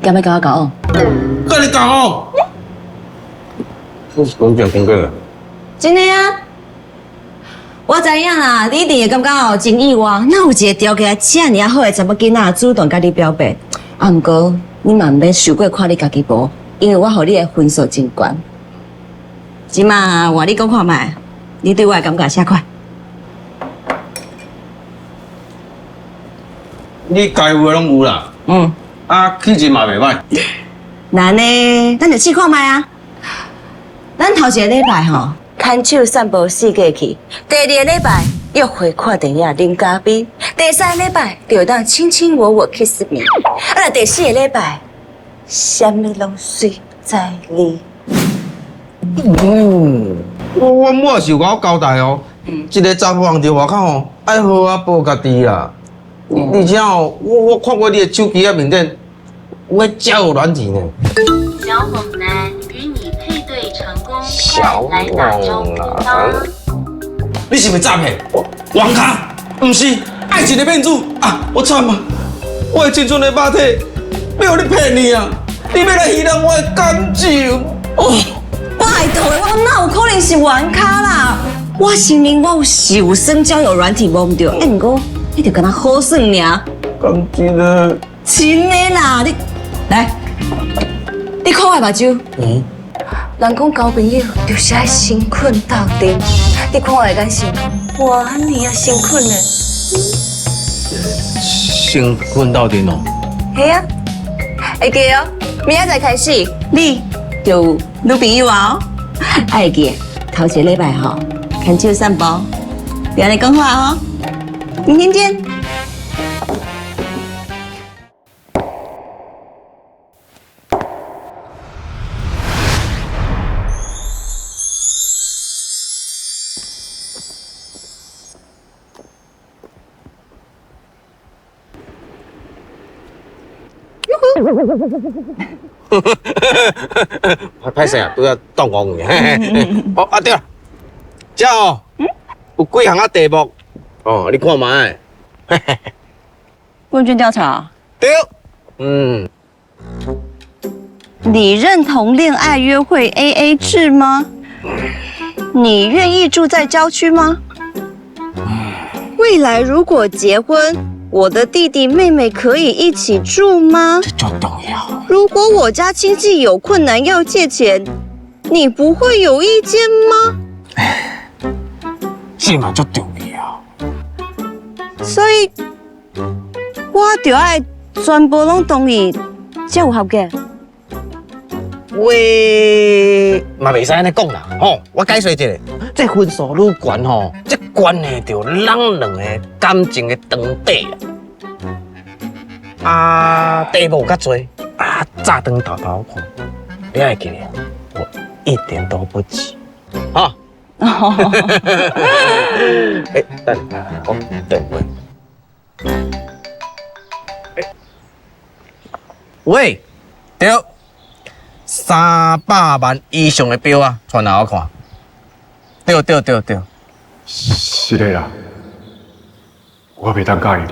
你敢要甲我交往？跟你讲哦，讲讲个，真的啊！我知影啦，你一定会感觉哦真意外，哪有一个条件遮尔好的查某囡仔主动甲你表白？啊，毋过你嘛毋免受过看你家己无，因为我互你的分数真悬。即马换你讲看卖，你对我的感觉啥款？你该有的拢有啦，啊，气质嘛袂歹。那呢，咱就试看卖啊！咱头一个礼拜吼，牵手散步世界去；第二个礼拜约会看电影啉咖啡；第三个礼拜就当卿卿我我 kiss me；啊，第四个礼拜，什么拢随在你。我母也是有甲我交代哦，一个查甫人伫外口吼，爱好啊保家己啦。而且哦，我看过你的手机啊面顶，有迄交友软体呢。小猛男与你配对成功，小来打招呼吧。你是咪诈骗？网咖？不是，爱情的骗子啊！我惨啊！我的青春的肉体被你骗你啊！你要来欺骗我的感情哦！拜托，我哪有可能是玩咖啦？我承认我有受伤交友软体摸唔到，毋过你就跟他好算尔。讲真的，真的啦，你来，你看我目睭。人讲交朋友就是爱先困到底，你看我的眼神，哇，你啊先困呢。先困到底哦。系啊，会记哦，明仔载开始，你就有女朋友啊哦。会记，头一个礼拜吼，牵手散步，不要你讲话哦。明天见。歹势啊，拄要动工去。哦啊对了，这哦，有几项啊题目，哦，你看卖。问卷调查，对，你认同恋爱约会 AA 制吗？你愿意住在郊区吗？未来如果结婚，我的弟弟妹妹可以一起住吗？这足重要。如果我家亲戚有困难要借钱，你不会有意见吗？这嘛足重要。所以，我就爱全部拢同意，才有合格。话嘛袂使安尼讲啦，吼，我解释一下，这分数愈悬吼，这关系到咱两个感情的长短啊。题目较多啊，早顿偷偷看，你爱记得，我一点都不急，哈。哎，等，我等会。喂，对。300万以上的表啊，传来我看。对。是的啦，我袂当介意。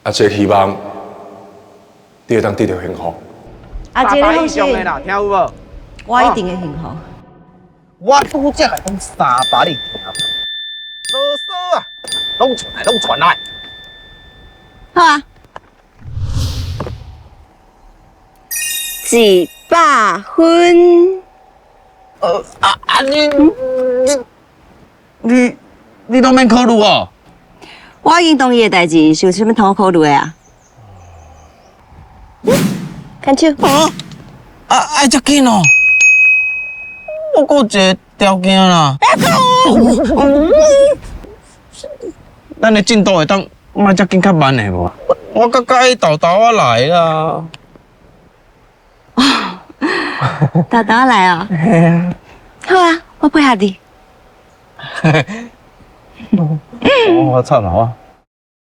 啊，这希望你会当得到幸福。啊，这个300东西，以上的啦，听有无？我一定会幸福。我拄则来讲300，你听无？啰嗦啊，拢传来。好啊。100分。你都免考虑哦。我已经同意的代志，是有啥物通我考虑的啊？看手。爱遮紧哦。我还有一个条件啦。咱的进度会当莫遮紧较慢的无？我较介意豆豆啊来啦。豆豆来哦。嘿啊。好啊，我配合你。我操老啊！